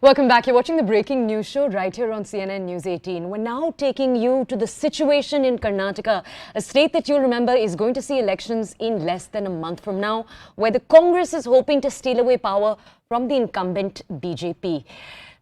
Welcome back. You're watching the breaking news show right here on CNN News 18. We're now taking you to the situation in Karnataka, a state that you'll remember is going to see elections in less than a month from now, where the Congress is hoping to steal away power from the incumbent BJP.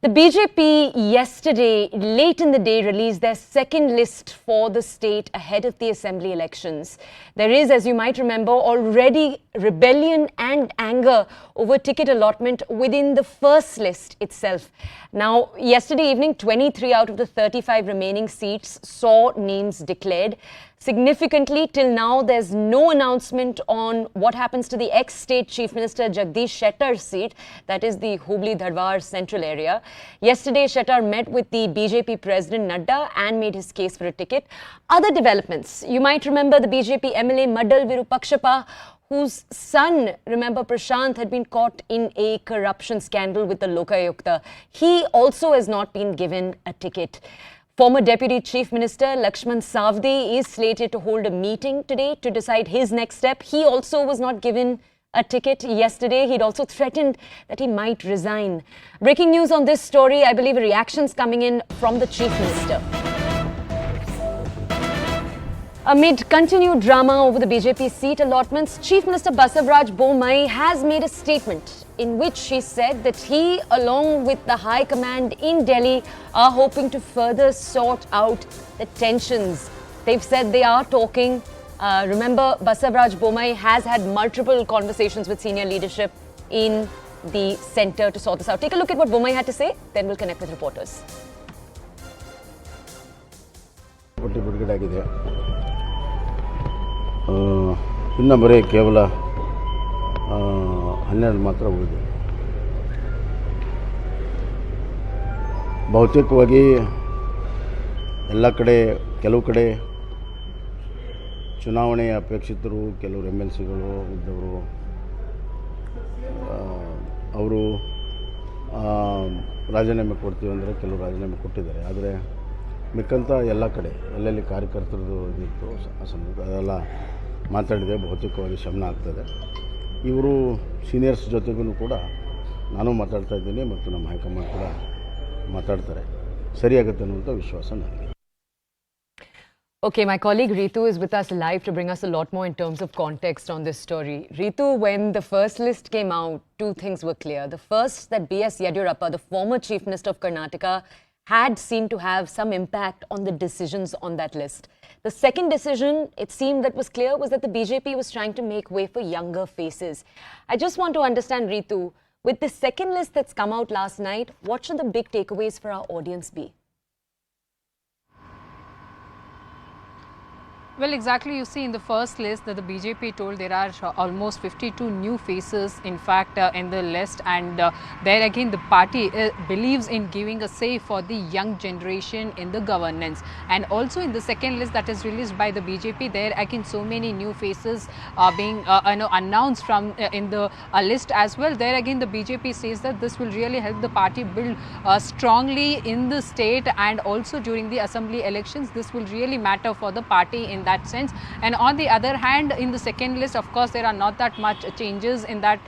The BJP yesterday, late in the day, released their second list for the state ahead of the assembly elections. There is, as you might remember, already rebellion and anger over ticket allotment within the first list itself. Now, yesterday evening, 23 out of the 35 remaining seats saw names declared. Significantly, till now, there's no announcement on what happens to the ex-state Chief Minister Jagdish Shettar's seat, that is the Hubli-Dharwar central area. Yesterday, Shettar met with the BJP President Nadda and made his case for a ticket. Other developments, you might remember the BJP MLA Madal Virupakshappa, whose son, remember Prashant, had been caught in a corruption scandal with the Lokayukta. He also has not been given a ticket. Former Deputy Chief Minister Lakshman Savdi is slated to hold a meeting today to decide his next step. He also was not given a ticket yesterday. He'd also threatened that he might resign. Breaking news on this story, I believe reactions coming in from the Chief Minister. Amid continued drama over the BJP seat allotments, Chief Minister Basavaraj Bommai has made a statement in which he said that he, along with the High Command in Delhi, are hoping to further sort out the tensions. They've said they are talking. Remember, Basavaraj Bommai has had multiple conversations with senior leadership in the centre to sort this out. Take a look at what Bommai had to say, then we'll connect with reporters. ಇನ್ನು ಬರೀ ಕೇವಲ 12 ಮಾತ್ರ ಉಳಿದಿದೆ. ಬಹುತೇಕವಾಗಿ ಎಲ್ಲ ಕಡೆ ಕೆಲವು ಕಡೆ ಚುನಾವಣೆಯ ಅಪೇಕ್ಷಿತರು, ಕೆಲವರು MLCಗಳು ಇದ್ದವರು ಅವರು ರಾಜೀನಾಮೆ ಕೊಡ್ತೀವಿ ಅಂದರೆ ಕೆಲವರು ರಾಜೀನಾಮೆ ಕೊಟ್ಟಿದ್ದಾರೆ. ಆದರೆ ಮಿಕ್ಕಂತ ಎಲ್ಲ ಕಡೆ ಎಲ್ಲೆಲ್ಲಿ ಕಾರ್ಯಕರ್ತರದ್ದು ಇದಿತ್ತು ಅಸಂಬದ್ಧ ಅದೆಲ್ಲ ಮಾತಾಡಿದೆ. ಬಹುತೇಕವಾಗಿ ಶಮನ ಆಗ್ತದೆ. ಇವರು ಸೀನಿಯರ್ಸ್ ಜೊತೆಗೂ ಕೂಡ ನಾನು ಮಾತಾಡ್ತಾ ಇದ್ದೀನಿ ಮತ್ತು ನಮ್ಮ ಹೈಕಮಾಂಡ್ ಕೂಡ ಮಾತಾಡ್ತಾರೆ. ಸರಿಯಾಗುತ್ತೆ ಅನ್ನುವಂಥ ವಿಶ್ವಾಸ ನನಗೆ. Okay, my colleague Ritu is with us live to bring us a lot more in terms of context on this story. Ritu, when the first list came out, two things were clear. The first, that B.S. Yediyurappa, the former Chief Minister of Karnataka, had seemed to have some impact on the decisions on that list. The second decision, it seemed that was clear, was that the BJP was trying to make way for younger faces. I just want to understand, Ritu, with the second list that's come out last night, what should the big takeaways for our audience be? Well, exactly. You see, in the first list that the BJP told there are almost 52 new faces, in fact, in the list. And there again, the party believes in giving a say for the young generation in the governance. And also in the second list that is released by the BJP, there again, so many new faces are being announced from in the list as well. There again, the BJP says that this will really help the party build strongly in the state, and also during the assembly elections. This will really matter for the party in that sense. And on the other hand, in the second list, of course, there are not that much changes in that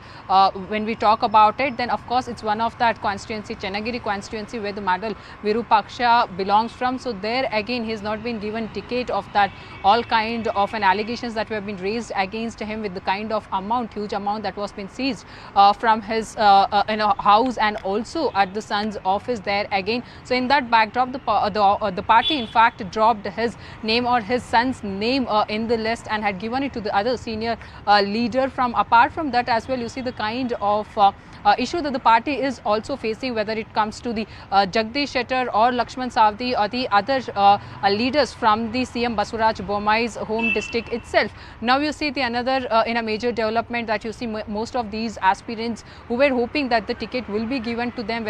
when we talk about it. Then of course it's one of that constituency, Chennagiri constituency, where the Madal Virupaksha belongs from. So there again, he's not been given ticket of that all kind of an allegations that have been raised against him with the kind of amount, huge amount that was been seized from his house and also at the son's office there again. So in that backdrop, the party in fact dropped his name or his son's name in the list and had given it to the other senior leader. Apart from that as well, you see the kind of issue that the party is also facing, whether it comes to the Jagdish Shettar or Lakshman Savdi or the other leaders from the CM Basavaraj Bommai's home district itself. Now you see the another in a major development that you see most of these aspirants who were hoping that the ticket will be given to them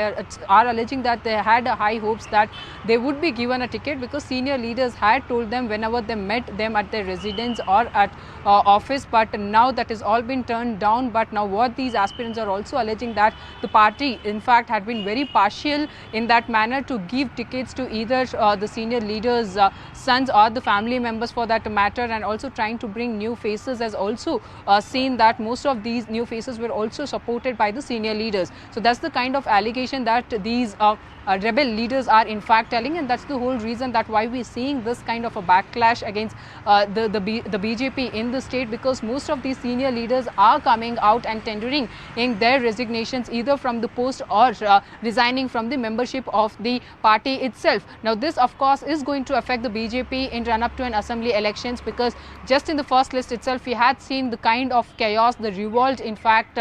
are alleging that they had high hopes that they would be given a ticket, because senior leaders had told them whenever they met met them at their residence or at office, but now that has all been turned down. But now what these aspirants are also alleging that the party in fact had been very partial in that manner to give tickets to either the senior leaders' sons or the family members for that matter, and also trying to bring new faces, has also seen that most of these new faces were also supported by the senior leaders. So that's the kind of allegation that these rebel leaders are in fact telling, and that's the whole reason that why we're seeing this kind of a backlash against the BJP in the state, because most of these senior leaders are coming out and tendering in their resignations either from the post or resigning from the membership of the party itself. Now this of course is going to affect the BJP in run up to an assembly elections, because just in the first list itself we had seen the kind of chaos, the revolt in fact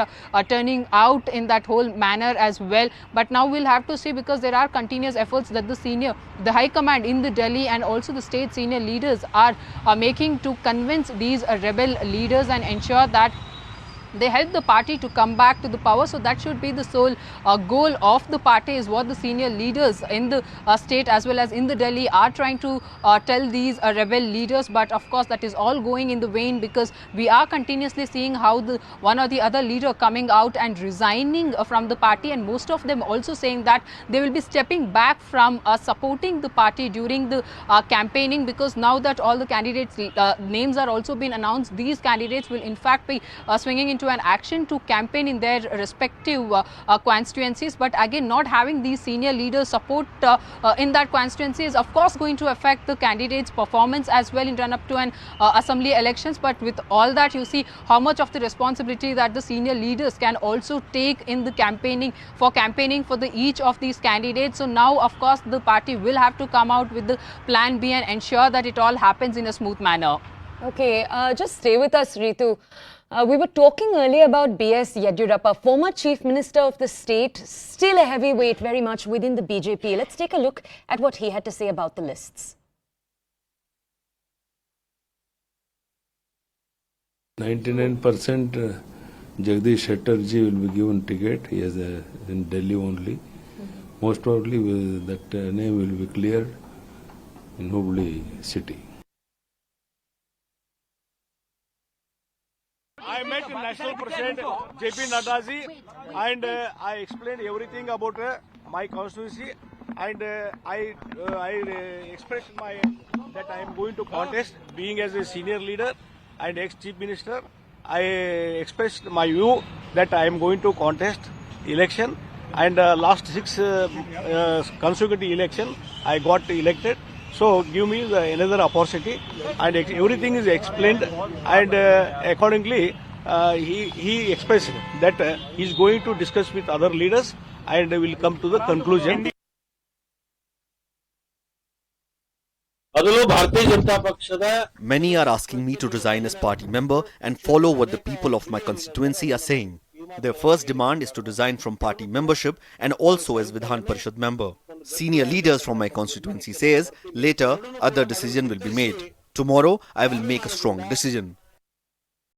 turning out in that whole manner as well. But now we'll have to see, because there are continuous efforts that the high command in the Delhi and also the state senior leaders are making to convince these rebel leaders and ensure that they help the party to come back to the power. So that should be the sole goal of the party, is what the senior leaders in the state as well as in the Delhi are trying to tell these rebel leaders. But of course that is all going in the vain, because we are continuously seeing how the one or the other leader coming out and resigning from the party, and most of them also saying that they will be stepping back from supporting the party during the campaigning, because now that all the candidates names are also been announced, these candidates will in fact be swinging into an action to campaign in their respective constituencies. But again, not having these senior leaders support in that constituency is of course going to affect the candidates' performance as well in run up to an assembly elections. But with all that, you see how much of the responsibility that the senior leaders can also take in the campaigning for the each of these candidates. So now of course the party will have to come out with the plan B and ensure that it all happens in a smooth manner. Okay, just stay with us, Ritu. We were talking earlier about B.S. Yediyurappa, former Chief Minister of the state, still a heavyweight very much within the BJP. Let's take a look at what he had to say about the lists. 99% Jagdish Shettar ji will be given ticket. He is in Delhi only. Most probably that name will be cleared in Hubli city. I met National President JP Nadda ji, and I explained everything about my constituency, and I expressed that I am going to contest, being as a senior leader and ex-chief minister. I expressed my view that I am going to contest election, and last 6 consecutive election I got elected. So give me another opportunity, and everything is explained, and accordingly he expressed that he is going to discuss with other leaders and will come to the conclusion. Many are asking me to resign as party member and follow what the people of my constituency are saying. Their first demand is to resign from party membership and also as Vidhan Parishad member. Senior leaders from my constituency says later other decision will be made. Tomorrow I will make a strong decision.